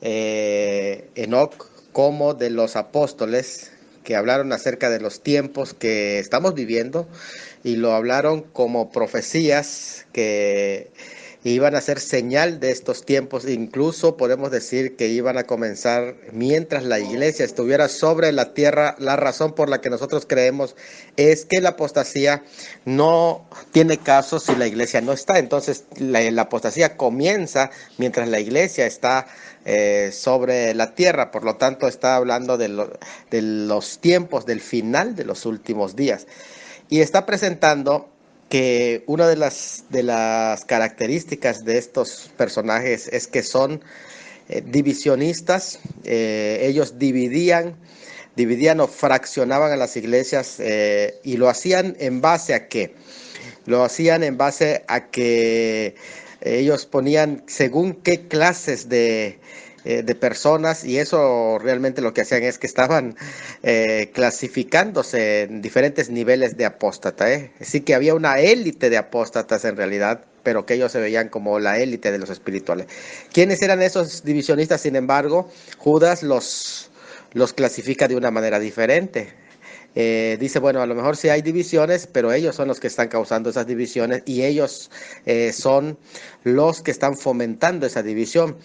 S1: Enoc como de los apóstoles que hablaron acerca de los tiempos que estamos viviendo y lo hablaron como profecías que iban a ser señal de estos tiempos. Incluso podemos decir que iban a comenzar mientras la iglesia estuviera sobre la tierra. La razón por la que nosotros creemos es que la apostasía no tiene caso si la iglesia no está. Entonces la apostasía comienza mientras la iglesia está sobre la tierra. Por lo tanto, está hablando de los tiempos del final de los últimos días. Y está presentando que una de las características de estos personajes es que son divisionistas. Ellos dividían o fraccionaban a las iglesias y lo hacían en base a ¿qué? Lo hacían en base a que ellos ponían según qué clases de personas, y eso realmente lo que hacían es que estaban clasificándose en diferentes niveles de apóstata. Así que había una élite de apóstatas en realidad, pero que ellos se veían como la élite de los espirituales. ¿Quiénes eran esos divisionistas? Sin embargo, Judas los clasifica de una manera diferente. Dice, bueno, a lo mejor sí hay divisiones, pero ellos son los que están causando esas divisiones y ellos son los que están fomentando esa división.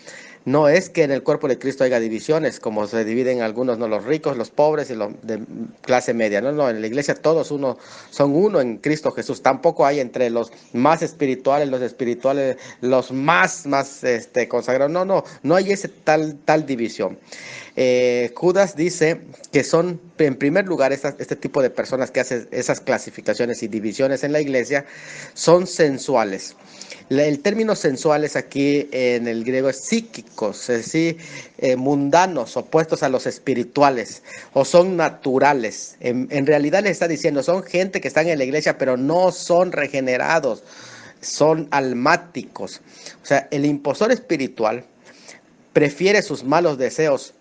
S1: No es que en el cuerpo de Cristo haya divisiones, como se dividen algunos, no, los ricos, los pobres y los de clase media. No, en la iglesia todos son uno en Cristo Jesús. Tampoco hay entre los más espirituales, los más consagrados. No hay ese tal división. Judas dice que son, en primer lugar, este tipo de personas que hacen esas clasificaciones y divisiones en la iglesia, son sensuales. El término sensuales aquí en el griego es psíquicos, es decir, mundanos, opuestos a los espirituales, o son naturales. En realidad le está diciendo, son gente que están en la iglesia, pero no son regenerados, son almáticos. O sea, el impostor espiritual prefiere sus malos deseos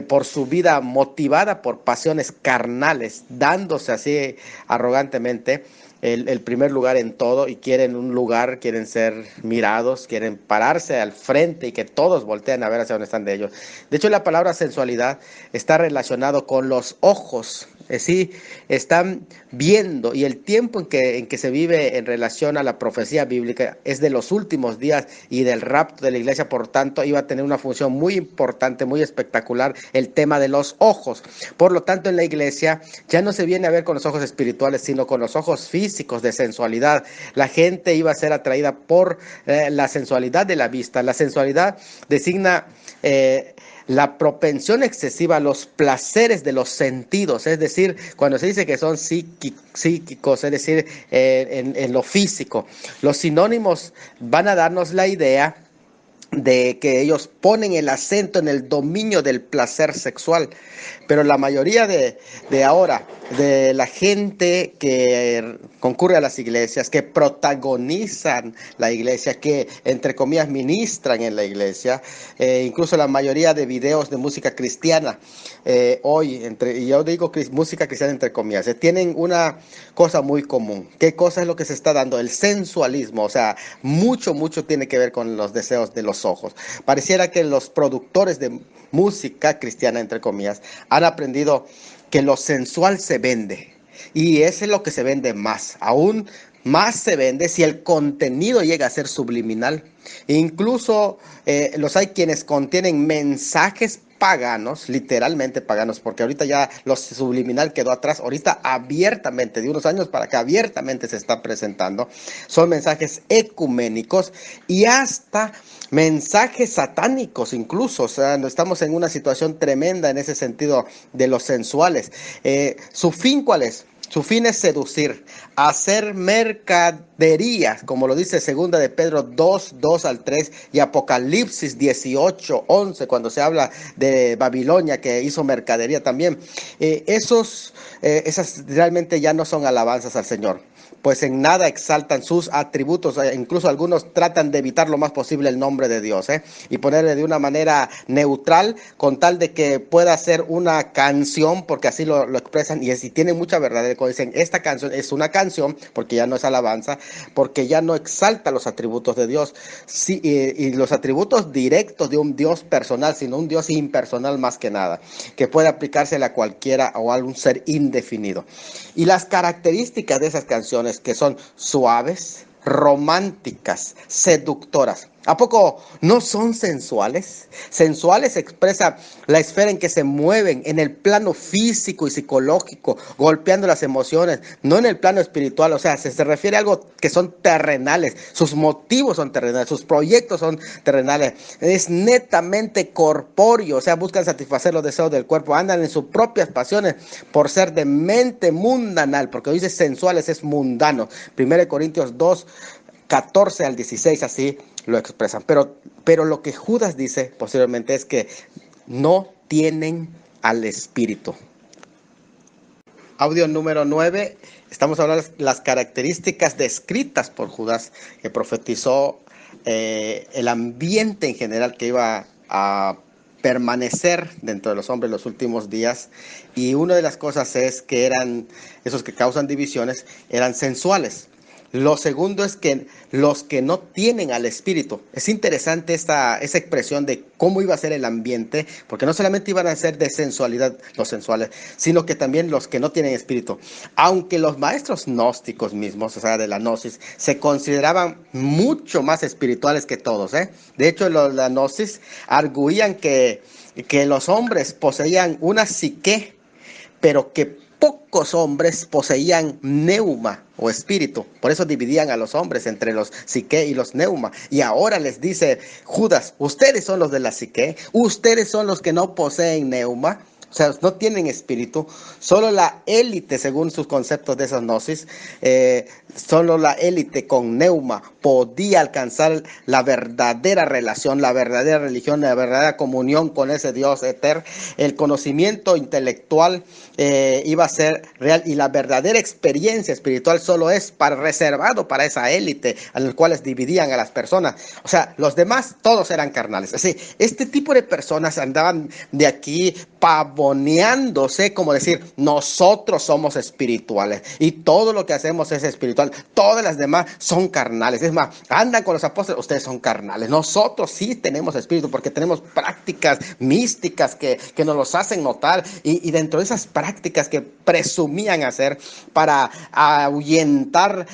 S1: por su vida motivada por pasiones carnales, dándose así arrogantemente el primer lugar en todo, y quieren un lugar, quieren ser mirados, quieren pararse al frente y que todos volteen a ver hacia donde están de ellos. De hecho, la palabra sensualidad está relacionado con los ojos. Sí, están viendo, y el tiempo en que se vive en relación a la profecía bíblica es de los últimos días y del rapto de la iglesia. Por tanto, iba a tener una función muy importante, muy espectacular, el tema de los ojos. Por lo tanto, en la iglesia ya no se viene a ver con los ojos espirituales, sino con los ojos físicos de sensualidad. La gente iba a ser atraída por la sensualidad de la vista. La sensualidad designa la propensión excesiva a los placeres de los sentidos, es decir, cuando se dice que son psíquicos, es decir, en lo físico. Los sinónimos van a darnos la idea de que ellos ponen el acento en el dominio del placer sexual, pero la mayoría de ahora, de la gente que concurre a las iglesias, que protagonizan la iglesia, que entre comillas ministran en la iglesia, incluso la mayoría de videos de música cristiana, hoy, y yo digo música cristiana entre comillas, tienen una cosa muy común. ¿Qué cosa es lo que se está dando? El sensualismo. O sea, mucho tiene que ver con los deseos de los ojos. Pareciera que los productores de música cristiana, entre comillas, han aprendido que lo sensual se vende. Y ese es lo que se vende más. Aún más se vende si el contenido llega a ser subliminal. Incluso los hay quienes contienen mensajes paganos, literalmente paganos, porque ahorita ya lo subliminal quedó atrás. Ahorita abiertamente, de unos años para acá, abiertamente se está presentando. Son mensajes ecuménicos y hasta mensajes satánicos incluso. O sea, estamos en una situación tremenda en ese sentido de los sensuales. ¿Su fin cuál es? Su fin es seducir, hacer mercaderías, como lo dice segunda de Pedro 2, 2 al 3 y Apocalipsis 18, 11, cuando se habla de Babilonia que hizo mercadería también. Esas realmente ya no son alabanzas al Señor, pues en nada exaltan sus atributos, incluso algunos tratan de evitar lo más posible el nombre de Dios, y ponerle de una manera neutral con tal de que pueda ser una canción, porque así lo expresan y tiene mucha verdad, cuando dicen esta canción es una canción, porque ya no es alabanza, porque ya no exalta los atributos de Dios, sí, y los atributos directos de un Dios personal, sino un Dios impersonal más que nada, que puede aplicársele a cualquiera o a algún ser indefinido. Y las características de esas canciones que son suaves, románticas, seductoras. ¿A poco no son sensuales? Sensuales expresa la esfera en que se mueven en el plano físico y psicológico, golpeando las emociones, no en el plano espiritual. O sea, se refiere a algo que son terrenales, sus motivos son terrenales, sus proyectos son terrenales. Es netamente corpóreo, o sea, buscan satisfacer los deseos del cuerpo, andan en sus propias pasiones por ser de mente mundanal, porque dice sensuales es mundano. 1 Corintios 2, 14 al 16, así lo expresan. Pero lo que Judas dice posteriormente es que no tienen al Espíritu. Audio número 9. Estamos hablando de las características descritas por Judas, que profetizó el ambiente en general que iba a permanecer dentro de los hombres en los últimos días. Y una de las cosas es que esos que causan divisiones, eran sensuales. Lo segundo es que los que no tienen al Espíritu. Es interesante esa expresión de cómo iba a ser el ambiente, porque no solamente iban a ser de sensualidad los sensuales, sino que también los que no tienen Espíritu. Aunque los maestros gnósticos mismos, o sea, de la gnosis, se consideraban mucho más espirituales que todos. De hecho, la gnosis arguían que los hombres poseían una psique, pero que pocos hombres poseían neuma o espíritu. Por eso dividían a los hombres entre los psique y los neuma. Y ahora les dice Judas, ustedes son los de la psique, ustedes son los que no poseen neuma. O sea, no tienen espíritu. Solo la élite, según sus conceptos de esa gnosis, solo la élite con neuma podía alcanzar la verdadera relación, la verdadera religión, la verdadera comunión con ese Dios eterno. El conocimiento intelectual iba a ser real, y la verdadera experiencia espiritual solo es reservado para esa élite, a los cuales dividían a las personas. O sea, los demás todos eran carnales. Así, este tipo de personas andaban de aquí pavoneándose, como decir, nosotros somos espirituales y todo lo que hacemos es espiritual, todas las demás son carnales. Es más, andan con los apóstoles, ustedes son carnales, nosotros sí tenemos espíritu porque tenemos prácticas místicas que nos los hacen notar, y dentro de esas prácticas que presumían hacer para ahuyentar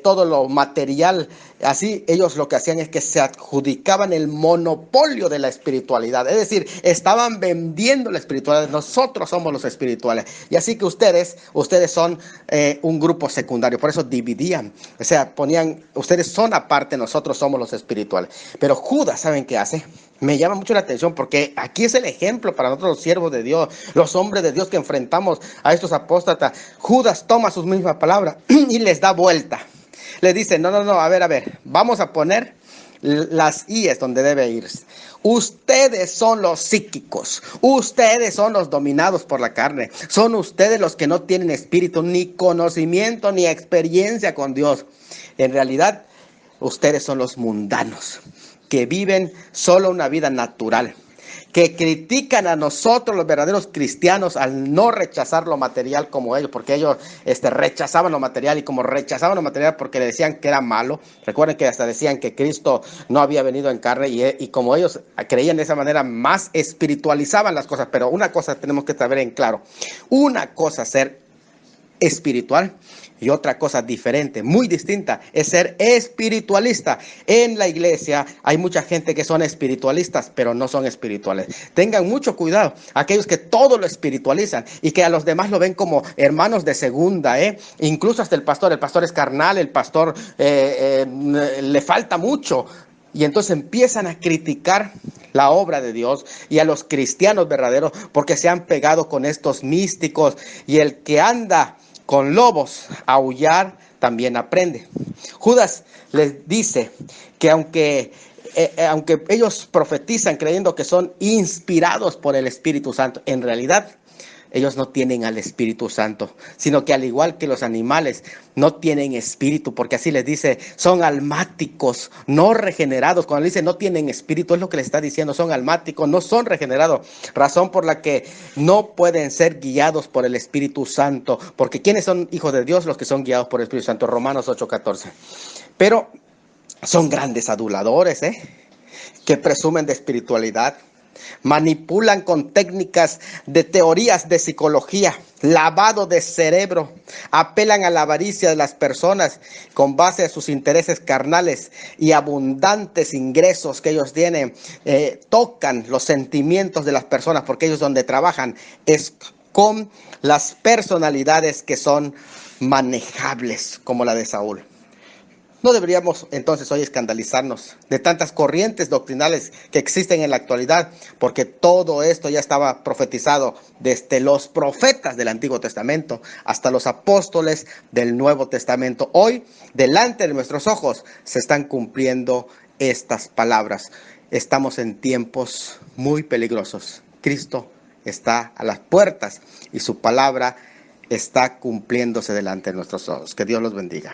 S1: todo lo material, así ellos lo que hacían es que se adjudicaban el monopolio de la espiritualidad, es decir, estaban vendiendo la espiritualidad. Nosotros somos los espirituales, y así que ustedes son un grupo secundario. Por eso dividían, o sea, ponían, ustedes son aparte, nosotros somos los espirituales. Pero Judas, ¿saben qué hace? Me llama mucho la atención, porque aquí es el ejemplo para nosotros, los siervos de Dios, los hombres de Dios que enfrentamos a estos apóstatas. Judas toma sus mismas palabras y les da vuelta. Les dice, no, a ver, vamos a poner las íes donde debe irse. Ustedes son los psíquicos, ustedes son los dominados por la carne, son ustedes los que no tienen espíritu, ni conocimiento, ni experiencia con Dios. En realidad, ustedes son los mundanos, que viven solo una vida natural, que critican a nosotros los verdaderos cristianos al no rechazar lo material como ellos, porque ellos rechazaban lo material, y como rechazaban lo material porque le decían que era malo, recuerden que hasta decían que Cristo no había venido en carne, y como ellos creían de esa manera, más espiritualizaban las cosas. Pero una cosa tenemos que saber en claro: una cosa ser espiritual. Y otra cosa diferente, muy distinta, es ser espiritualista. En la iglesia hay mucha gente que son espiritualistas, pero no son espirituales. Tengan mucho cuidado, aquellos que todo lo espiritualizan y que a los demás lo ven como hermanos de segunda, incluso hasta el pastor es carnal, el pastor le falta mucho. Y entonces empiezan a criticar la obra de Dios y a los cristianos verdaderos porque se han pegado con estos místicos. Y el que anda con lobos a aullar también aprende. Judas les dice que aunque ellos profetizan creyendo que son inspirados por el Espíritu Santo, en realidad ellos no tienen al Espíritu Santo, sino que al igual que los animales, no tienen espíritu, porque así les dice, son almáticos, no regenerados. Cuando dice no tienen espíritu, es lo que les está diciendo, son almáticos, no son regenerados. Razón por la que no pueden ser guiados por el Espíritu Santo, porque ¿quiénes son hijos de Dios? Los que son guiados por el Espíritu Santo, Romanos 8:14. Pero son grandes aduladores, que presumen de espiritualidad. Manipulan con técnicas de teorías de psicología, lavado de cerebro, apelan a la avaricia de las personas con base a sus intereses carnales y abundantes ingresos que ellos tienen, tocan los sentimientos de las personas porque ellos donde trabajan es con las personalidades que son manejables como la de Saúl. No deberíamos entonces hoy escandalizarnos de tantas corrientes doctrinales que existen en la actualidad, porque todo esto ya estaba profetizado desde los profetas del Antiguo Testamento hasta los apóstoles del Nuevo Testamento. Hoy, delante de nuestros ojos, se están cumpliendo estas palabras. Estamos en tiempos muy peligrosos. Cristo está a las puertas y su palabra está cumpliéndose delante de nuestros ojos. Que Dios los bendiga.